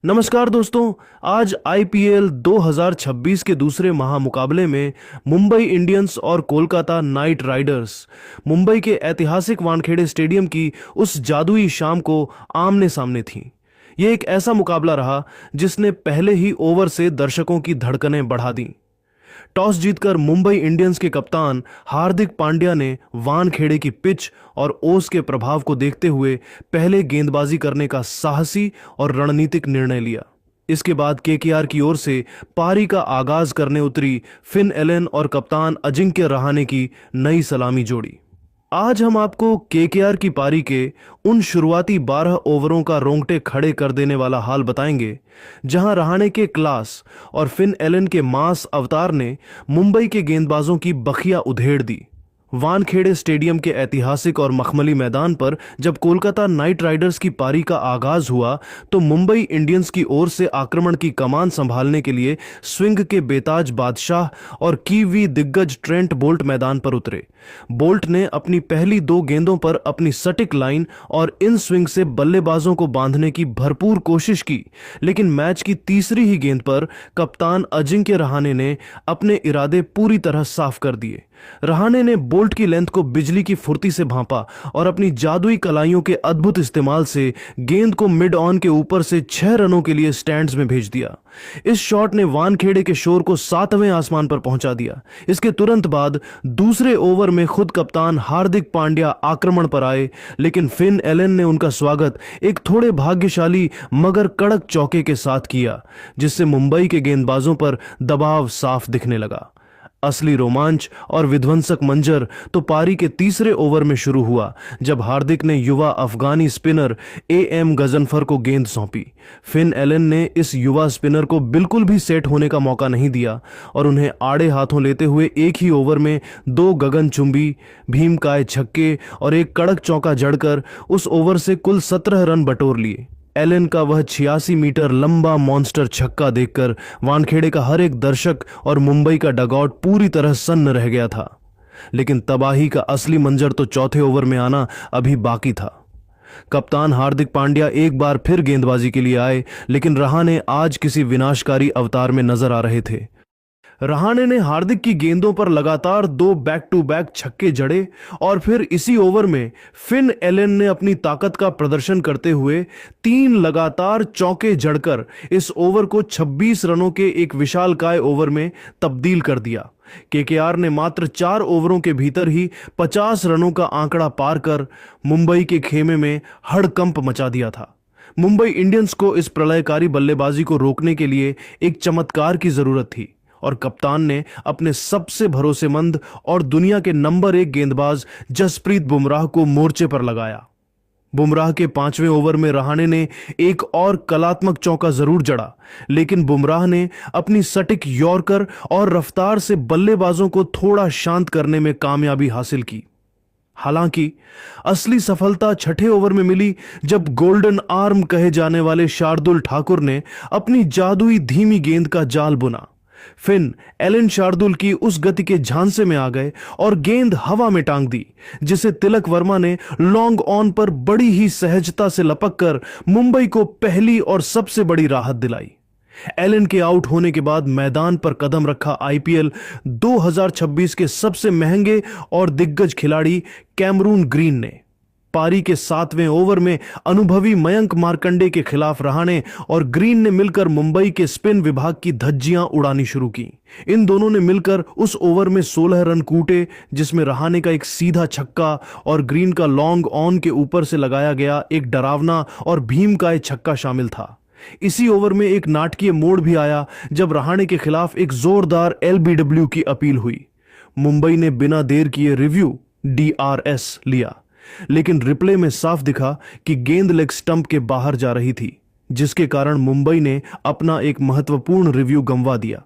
नमस्कार दोस्तों। आज आईपीएल 2026 के दूसरे महामुकाबले में मुंबई इंडियंस और कोलकाता नाइट राइडर्स मुंबई के ऐतिहासिक वानखेड़े स्टेडियम की उस जादुई शाम को आमने सामने थीं। यह एक ऐसा मुकाबला रहा जिसने पहले ही ओवर से दर्शकों की धड़कनें बढ़ा दी। टॉस जीतकर मुंबई इंडियंस के कप्तान हार्दिक पांड्या ने वानखेड़े की पिच और ओस के प्रभाव को देखते हुए पहले गेंदबाजी करने का साहसी और रणनीतिक निर्णय लिया। इसके बाद केकेआर की ओर से पारी का आगाज करने उतरी फिन एलन और कप्तान अजिंक्य रहाणे की नई सलामी जोड़ी। आज हम आपको केकेआर की पारी के उन शुरुआती 12 ओवरों का रोंगटे खड़े कर देने वाला हाल बताएंगे जहां रहाणे के क्लास और फिन एलन के मास अवतार ने मुंबई के गेंदबाजों की बखिया उधेड़ दी। वानखेड़े स्टेडियम के ऐतिहासिक और मखमली मैदान पर जब कोलकाता नाइट राइडर्स की पारी का आगाज हुआ तो मुंबई इंडियंस की ओर से आक्रमण की कमान संभालने के लिए स्विंग के बेताज बादशाह और कीवी दिग्गज ट्रेंट बोल्ट मैदान पर उतरे। बोल्ट ने अपनी पहली 2 गेंदों पर अपनी सटीक लाइन और इन स्विंग से बल्लेबाजों को बांधने की भरपूर कोशिश की, लेकिन मैच की तीसरी ही गेंद पर कप्तान अजिंक्य रहाणे ने अपने इरादे पूरी तरह साफ कर दिए। रहाणे ने बोल्ट की लेंथ को बिजली की फुर्ती से भांपा और अपनी जादुई कलाइयों के अद्भुत इस्तेमाल से गेंद को मिड ऑन के ऊपर से 6 रनों के लिए स्टैंड्स में भेज दिया। इस शॉट ने वानखेड़े के शोर को 7वें आसमान पर पहुंचा दिया। इसके तुरंत बाद दूसरे ओवर में खुद कप्तान हार्दिक पांड्या आक्रमण पर आए, लेकिन फिन एलन ने उनका स्वागत एक थोड़े भाग्यशाली मगर कड़क चौके के साथ किया, जिससे मुंबई के गेंदबाजों पर दबाव साफ दिखने लगा। असली रोमांच और विध्वंसक मंजर तो पारी के तीसरे ओवर में शुरू हुआ जब हार्दिक ने युवा अफगानी स्पिनर एएम गजनफर को गेंद सौंपी। फिन एलन ने इस युवा स्पिनर को बिल्कुल भी सेट होने का मौका नहीं दिया और उन्हें आड़े हाथों लेते हुए एक ही ओवर में 2 गगनचुंबी भीमकाय छक्के और एक कड़क चौका जड़कर उस ओवर से कुल 17 रन बटोर लिए। एलन का वह 86 मीटर लंबा मॉन्स्टर छक्का देखकर वानखेड़े का हर एक दर्शक और मुंबई का डगआउट पूरी तरह सन्न रह गया था। लेकिन तबाही का असली मंजर तो चौथे ओवर में आना अभी बाकी था। कप्तान हार्दिक पांड्या एक बार फिर गेंदबाजी के लिए आए, लेकिन रहाणे आज किसी विनाशकारी अवतार में नजर आ रहे थे। रहाणे ने हार्दिक की गेंदों पर लगातार 2 बैक टू बैक छक्के जड़े और फिर इसी ओवर में फिन एलन ने अपनी ताकत का प्रदर्शन करते हुए 3 लगातार चौके जड़कर इस ओवर को 26 रनों के एक विशालकाय ओवर में तब्दील कर दिया। केकेआर ने मात्र 4 ओवरों के भीतर ही 50 रनों का आंकड़ा पार कर मुंबई के खेमे में हड़कंप मचा दिया था। मुंबई इंडियंस को इस प्रलयकारी बल्लेबाजी को रोकने के लिए एक चमत्कार की जरूरत थी और कप्तान ने अपने सबसे भरोसेमंद और दुनिया के नंबर 1 गेंदबाज जसप्रीत बुमराह को मोर्चे पर लगाया। बुमराह के 5वें ओवर में रहाणे ने एक और कलात्मक चौका जरूर जड़ा, लेकिन बुमराह ने अपनी सटीक यॉर्कर और रफ्तार से बल्लेबाजों को थोड़ा शांत करने में कामयाबी हासिल की। हालांकि असली सफलता 6ठे ओवर में मिली जब गोल्डन आर्म कहे जाने वाले शार्दुल ठाकुर ने अपनी जादुई धीमी गेंद का जाल बुना। फिन एलन शार्दुल की उस गति के झांसे में आ गए और गेंद हवा में टांग दी, जिसे तिलक वर्मा ने लॉन्ग ऑन पर बड़ी ही सहजता से लपककर मुंबई को पहली और सबसे बड़ी राहत दिलाई। एलन के आउट होने के बाद मैदान पर कदम रखा आईपीएल 2026 के सबसे महंगे और दिग्गज खिलाड़ी कैमरून ग्रीन ने पारी के 7वें ओवर में अनुभवी मयंक मार्कंडे के खिलाफ रहाणे और ग्रीन ने मिलकर मुंबई के स्पिन विभाग की धज्जियां उड़ानी शुरू की। इन दोनों ने मिलकर उस ओवर में 16 रन कूटे, जिसमें रहाणे का एक सीधा छक्का और ग्रीन का लॉन्ग ऑन के ऊपर से लगाया गया एक डरावना और भीमकाय छक्का शामिल था। इसी ओवर में एक नाटकीय मोड़ भी आया जब रहाणे के खिलाफ एक जोरदार एलबीडब्ल्यू की अपील हुई। मुंबई ने बिना देर किए रिव्यू डीआरएस लिया, लेकिन रिप्ले में साफ दिखा कि गेंद लेग स्टंप के बाहर जा रही थी, जिसके कारण मुंबई ने अपना एक महत्वपूर्ण रिव्यू गंवा दिया।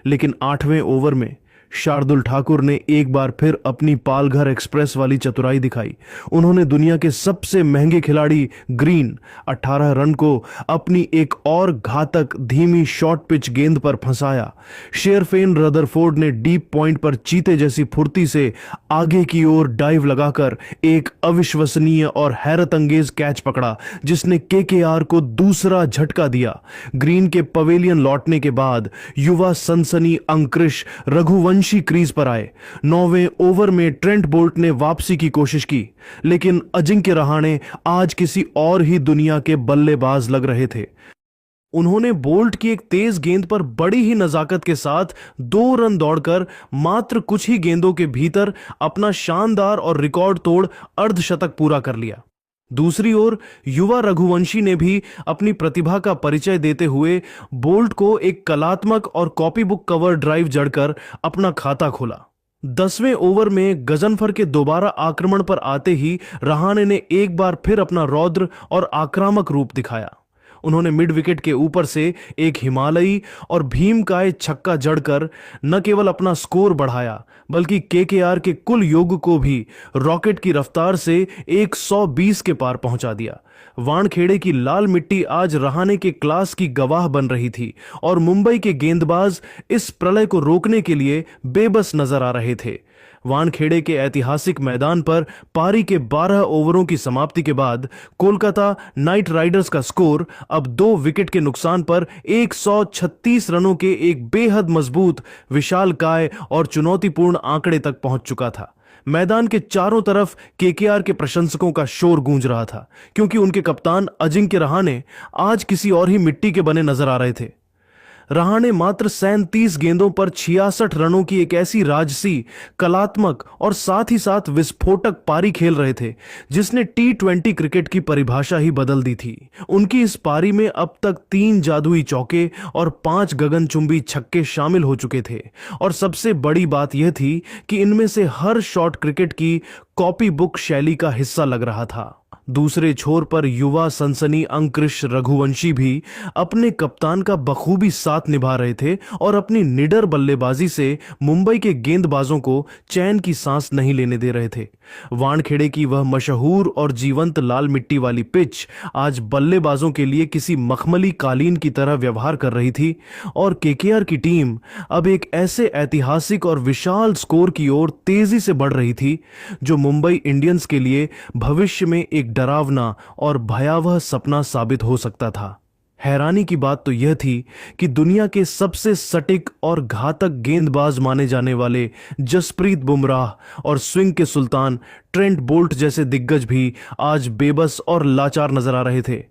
लेकिन 8वें ओवर में शार्दुल ठाकुर ने एक बार फिर अपनी पालघर एक्सप्रेस वाली चतुराई दिखाई। उन्होंने दुनिया के सबसे महंगे खिलाड़ी ग्रीन 18 रन को अपनी एक और घातक धीमी शॉर्ट पिच गेंद पर फंसाया। शेरफेन रदरफोर्ड ने डीप पॉइंट पर चीते जैसी फुर्ती से आगे की ओर डाइव लगाकर एक अविश्वसनीय और हैरत अंगेज कैच पकड़ा, जिसने केकेआर को दूसरा झटका दिया। ग्रीन के पवेलियन लौटने के बाद युवा सनसनी अंकुरिश रघुवंशी क्रीज पर आए। 9वें ओवर में ट्रेंट बोल्ट ने वापसी की कोशिश की, लेकिन अजिंक्य रहाणे आज किसी और ही दुनिया के बल्लेबाज लग रहे थे। उन्होंने बोल्ट की एक तेज गेंद पर बड़ी ही नजाकत के साथ 2 रन दौड़कर मात्र कुछ ही गेंदों के भीतर अपना शानदार और रिकॉर्ड तोड़ अर्धशतक पूरा कर लिया। दूसरी ओर युवा रघुवंशी ने भी अपनी प्रतिभा का परिचय देते हुए बोल्ट को एक कलात्मक और कॉपी बुक कवर ड्राइव जड़कर अपना खाता खोला। 10वें ओवर में गजनफर के दोबारा आक्रमण पर आते ही रहाणे ने एक बार फिर अपना रौद्र और आक्रामक रूप दिखाया। उन्होंने मिड विकेट के ऊपर से एक हिमालयी और भीमकाय छक्का जड़कर न केवल अपना स्कोर बढ़ाया, बल्कि केकेआर के कुल योग को भी रॉकेट की रफ्तार से 120 के पार पहुंचा दिया। वानखेड़े की लाल मिट्टी आज रहाणे के क्लास की गवाह बन रही थी और मुंबई के गेंदबाज इस प्रलय को रोकने के लिए बेबस नजर आ रहे थे। वानखेड़े के ऐतिहासिक मैदान पर पारी के 12 ओवरों की समाप्ति के बाद कोलकाता नाइट राइडर्स का स्कोर अब 2 विकेट के नुकसान पर 136 रनों के एक बेहद मजबूत, विशालकाय और चुनौतीपूर्ण आंकड़े तक पहुंच चुका था। मैदान के चारों तरफ केकेआर के प्रशंसकों का शोर गूंज रहा था, क्योंकि उनके कप्तान अजिंक्य रहाणे आज किसी और ही मिट्टी के बने नजर आ रहे थे। रहाणे मात्र 37 गेंदों पर 66 रनों की एक ऐसी राजसी, कलात्मक और साथ ही साथ विस्फोटक पारी खेल रहे थे जिसने T20 क्रिकेट की परिभाषा ही बदल दी थी। उनकी इस पारी में अब तक 3 जादुई चौके और 5 गगनचुंबी छक्के शामिल हो चुके थे, और सबसे बड़ी बात यह थी कि इनमें से हर शॉट क्रिकेट की कॉपी बुक शैली का हिस्सा लग रहा था। दूसरे छोर पर युवा सनसनी अंकुरिश रघुवंशी भी अपने कप्तान का बखूबी साथ निभा रहे थे और अपनी निडर बल्लेबाजी से मुंबई के गेंदबाजों को चैन की सांस नहीं लेने दे रहे थे। वानखेड़े की वह मशहूर और जीवंत लाल मिट्टी वाली पिच आज बल्लेबाजों के लिए किसी मखमली कालीन की तरह व्यवहार कर रही थी, और केकेआर की टीम अब एक ऐसे ऐतिहासिक और विशाल स्कोर की ओर तेजी से बढ़ रही थी जो मुंबई इंडियंस के लिए भविष्य में एक डरावना और भयावह सपना साबित हो सकता था। हैरानी की बात तो यह थी कि दुनिया के सबसे सटीक और घातक गेंदबाज माने जाने वाले जसप्रीत बुमराह और स्विंग के सुल्तान ट्रेंट बोल्ट जैसे दिग्गज भी आज बेबस और लाचार नजर आ रहे थे।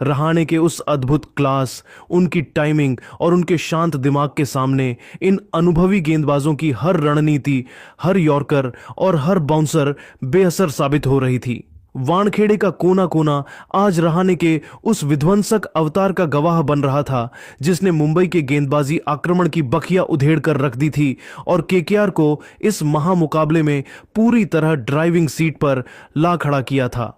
रहाणे के उस अद्भुत क्लास, उनकी टाइमिंग और उनके शांत दिमाग के सामने इन अनुभवी गेंदबाजों की हर रणनीति, हर यॉर्कर और हर बाउंसर बेअसर साबित हो रही थी। वानखेड़े का कोना कोना आज रहाणे के उस विध्वंसक अवतार का गवाह बन रहा था जिसने मुंबई के गेंदबाजी आक्रमण की बखिया उधेड़ कर रख दी थी और केकेआर को इस महामुकाबले में पूरी तरह ड्राइविंग सीट पर ला खड़ा किया था।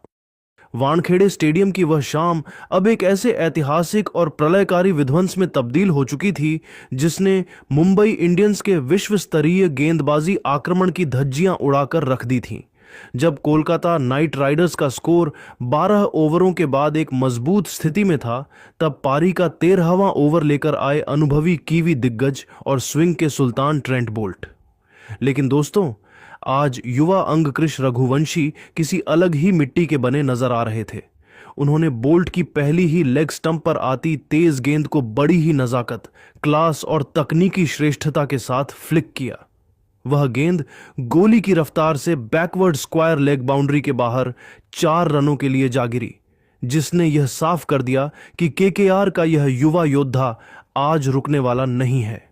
वानखेड़े स्टेडियम की वह शाम अब एक ऐसे ऐतिहासिक और प्रलयकारी विध्वंस में तब्दील हो चुकी थी जिसने मुंबई इंडियंस के विश्व स्तरीय गेंदबाजी आक्रमण की धज्जियां उड़ाकर रख दी थीं। जब कोलकाता नाइट राइडर्स का स्कोर 12 ओवरों के बाद एक मजबूत स्थिति में था, तब पारी का 13वां ओवर लेकर आए अनुभवी कीवी दिग्गज और स्विंग के सुल्तान ट्रेंट बोल्ट। लेकिन दोस्तों, आज युवा अंकुरिश रघुवंशी किसी अलग ही मिट्टी के बने नजर आ रहे थे। उन्होंने बोल्ट की पहली ही लेग स्टंप पर आती तेज गेंद को बड़ी ही नजाकत, क्लास और तकनीकी श्रेष्ठता के साथ फ्लिक किया। वह गेंद गोली की रफ्तार से बैकवर्ड स्क्वायर लेग बाउंड्री के बाहर 4 रनों के लिए जा गिरी, जिसने यह साफ कर दिया कि केकेआर का यह युवा योद्धा आज रुकने वाला नहीं है।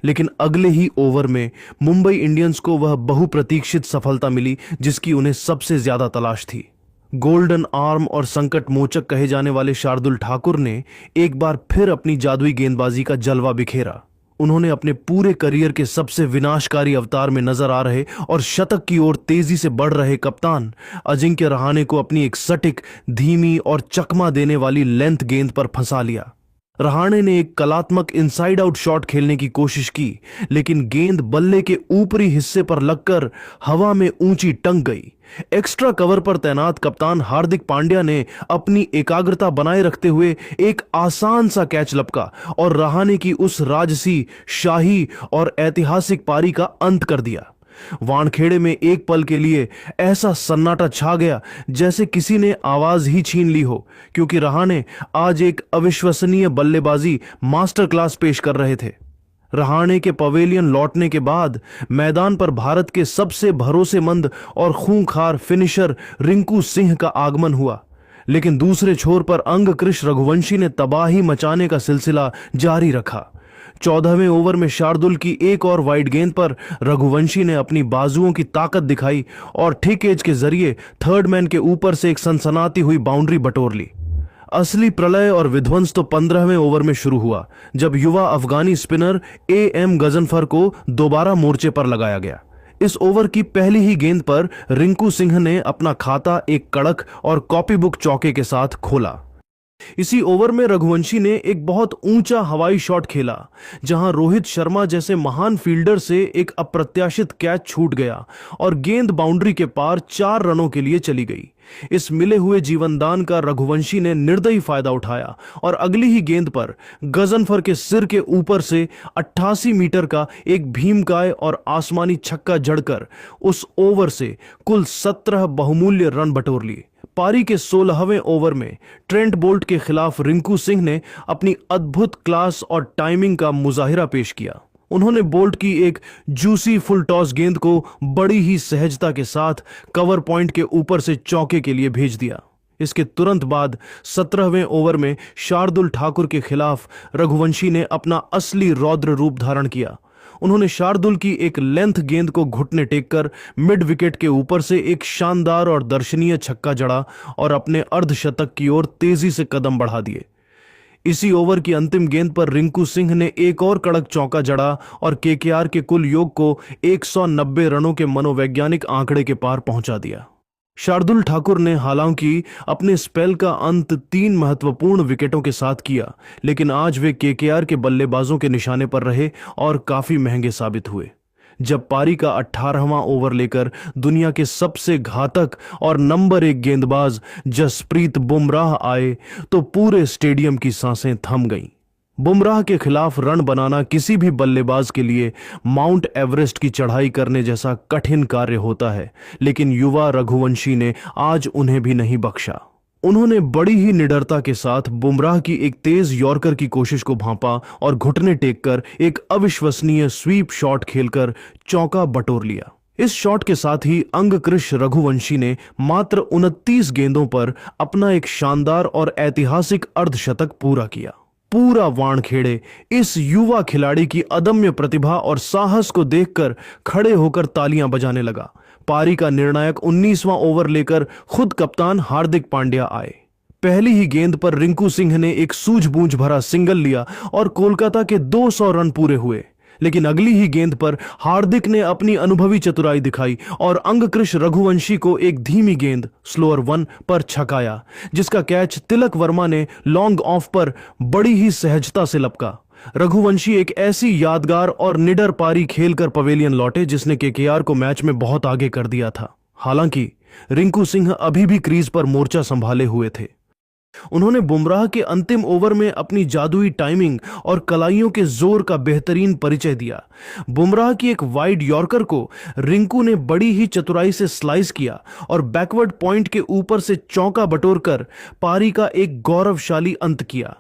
लेकिन अगले ही ओवर में मुंबई इंडियंस को वह बहुप्रतीक्षित सफलता मिली जिसकी उन्हें सबसे ज्यादा तलाश थी। गोल्डन आर्म और संकट मोचक कहे जाने वाले शार्दुल ठाकुर ने एक बार फिर अपनी जादुई गेंदबाजी का जलवा बिखेरा। उन्होंने अपने पूरे करियर के सबसे विनाशकारी अवतार में नजर आ रहे और शतक की ओर तेजी से बढ़ रहे कप्तान अजिंक्य रहाणे को अपनी एक सटीक, धीमी और चकमा देने वाली लेंथ गेंद पर फंसा लिया। रहाणे ने एक कलात्मक इनसाइड आउट शॉट खेलने की कोशिश की, लेकिन गेंद बल्ले के ऊपरी हिस्से पर लगकर हवा में ऊंची टंग गई। एक्स्ट्रा कवर पर तैनात कप्तान हार्दिक पांड्या ने अपनी एकाग्रता बनाए रखते हुए एक आसान सा कैच लपका और रहाणे की उस राजसी, शाही और ऐतिहासिक पारी का अंत कर दिया। वानखेड़े में एक पल के लिए ऐसा सन्नाटा छा गया जैसे किसी ने आवाज ही छीन ली हो, क्योंकि रहाणे आज एक अविश्वसनीय बल्लेबाजी मास्टर क्लास पेश कर रहे थे। रहाणे के पवेलियन लौटने के बाद मैदान पर भारत के सबसे भरोसेमंद और खूंखार फिनिशर रिंकू सिंह का आगमन हुआ, लेकिन दूसरे छोर पर अंगकृष रघुवंशी ने तबाही मचाने का सिलसिला जारी रखा। 14वें ओवर में शार्दुल की एक और वाइड गेंद पर रघुवंशी ने अपनी बाजुओं की ताकत दिखाई और ठिक एज के जरिए थर्ड मैन के ऊपर से एक सनसनाती हुई बाउंड्री बटोर ली। असली प्रलय और विध्वंस तो 15वें ओवर में शुरू हुआ, जब युवा अफगानी स्पिनर एएम गजनफर को दोबारा मोर्चे पर लगाया गया। इस ओवर की पहली ही गेंद पर रिंकू सिंह ने अपना खाता एक कड़क और कॉपीबुक चौके के साथ खोला। इसी ओवर में रघुवंशी ने एक बहुत ऊंचा हवाई शॉट खेला, जहां रोहित शर्मा जैसे महान फील्डर से एक अप्रत्याशित कैच छूट गया और गेंद बाउंड्री के पार 4 रनों के लिए चली गई। इस मिले हुए जीवनदान का रघुवंशी ने निर्दयी फायदा उठाया और अगली ही गेंद पर गजनफर के सिर के ऊपर से 88 मीटर का एक भीमकाय और आसमानी छक्का जड़कर उस ओवर से कुल 17 बहुमूल्य रन बटोर लिए। पारी के 16वें ओवर में ट्रेंट बोल्ट के खिलाफ रिंकू सिंह ने अपनी अद्भुत क्लास और टाइमिंग का मुजाहिरा पेश किया। उन्होंने बोल्ट की एक जूसी फुल टॉस गेंद को बड़ी ही सहजता के साथ कवर पॉइंट के ऊपर से चौके के लिए भेज दिया। इसके तुरंत बाद 17वें ओवर में शार्दुल ठाकुर के खिलाफ रघुवंशी ने अपना असली रौद्र रूप धारण किया। उन्होंने शार्दुल की एक लेंथ गेंद को घुटने टेककर मिड विकेट के ऊपर से एक शानदार और दर्शनीय छक्का जड़ा और अपने अर्धशतक की ओर तेजी से कदम बढ़ा दिए। इसी ओवर की अंतिम गेंद पर रिंकू सिंह ने एक और कड़क चौका जड़ा और केकेआर के कुल योग को 190 रनों के मनोवैज्ञानिक आंकड़े के पार पहुंचा दिया। शार्दुल ठाकुर ने हालांकि अपने स्पेल का अंत 3 महत्वपूर्ण विकेटों के साथ किया, लेकिन आज वे केकेआर के बल्लेबाजों के निशाने पर रहे और काफी महंगे साबित हुए। जब पारी का 18वां ओवर लेकर दुनिया के सबसे घातक और नंबर 1 गेंदबाज जसप्रीत बुमराह आए तो पूरे स्टेडियम की सांसें थम गईं। बुमराह के खिलाफ रन बनाना किसी भी बल्लेबाज के लिए माउंट एवरेस्ट की चढ़ाई करने जैसा कठिन कार्य होता है, लेकिन युवा रघुवंशी ने आज उन्हें भी नहीं बख्शा। उन्होंने बड़ी ही निडरता के साथ बुमराह की एक तेज यॉर्कर की कोशिश को भांपा और घुटने टेककर एक अविश्वसनीय स्वीप शॉट खेलकर चौका बटोर लिया। इस शॉट के साथ ही अंगकृष रघुवंशी ने मात्र 29 गेंदों पर अपना एक शानदार और ऐतिहासिक अर्धशतक पूरा किया। पूरा वानखेड़े इस युवा खिलाड़ी की अदम्य प्रतिभा और साहस को देखकर खड़े होकर तालियां बजाने लगा। पारी का निर्णायक 19वां ओवर लेकर खुद कप्तान हार्दिक पांड्या आए। पहली ही गेंद पर रिंकू सिंह ने एक सूझबूझ भरा सिंगल लिया और कोलकाता के 200 रन पूरे हुए, लेकिन अगली ही गेंद पर हार्दिक ने अपनी अनुभवी चतुराई दिखाई और अंगकृष रघुवंशी को एक धीमी गेंद स्लोअर 1 पर छकाया, जिसका कैच तिलक वर्मा ने लॉन्ग ऑफ पर बड़ी ही सहजता से लपका। रघुवंशी एक ऐसी यादगार और निडर पारी खेलकर पवेलियन लौटे जिसने केकेआर को मैच में बहुत आगे कर दिया था। हालांकि रिंकू सिंह अभी भी क्रीज पर मोर्चा संभाले हुए थे। उन्होंने बुमराह के अंतिम ओवर में अपनी जादुई टाइमिंग और कलाइयों के जोर का बेहतरीन परिचय दिया। बुमराह की एक वाइड यॉर्कर को रिंकू ने बड़ी ही चतुराई से स्लाइस किया और बैकवर्ड पॉइंट के ऊपर से चौका बटोरकर पारी का एक गौरवशाली अंत किया।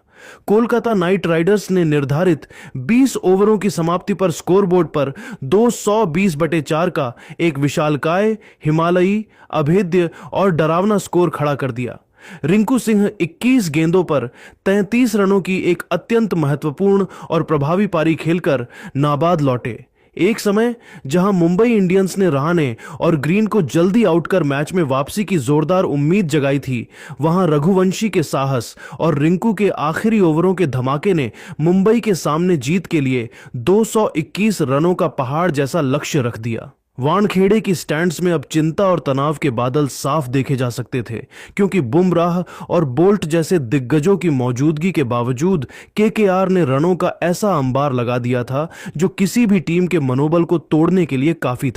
कोलकाता नाइट राइडर्स ने निर्धारित 20 ओवरों की समाप्ति पर स्कोरबोर्ड पर 220/4 का एक विशालकाय, हिमालयी, अभेद्य और डरावना स्कोर खड़ा कर दिया। रिंकू सिंह 21 गेंदों पर 33 रनों की एक अत्यंत महत्वपूर्ण और प्रभावी पारी खेलकर नाबाद लौटे। एक समय जहां मुंबई इंडियंस ने रहाणे और ग्रीन को जल्दी आउट कर मैच में वापसी की जोरदार उम्मीद जगाई थी, वहां रघुवंशी के साहस और रिंकू के आखिरी ओवरों के धमाके ने मुंबई के सामने जीत के लिए 221 रनों का पहाड़ जैसा लक्ष्य रख दिया। वानखेड़े की स्टैंड्स में अब चिंता और तनाव के बादल साफ देखे जा सकते थे, क्योंकि बुमराह और बोल्ट जैसे दिग्गजों की मौजूदगी के बावजूद केकेआर ने रनों का ऐसा अंबार लगा दिया था जो किसी भी टीम के मनोबल को तोड़ने के लिए काफी था।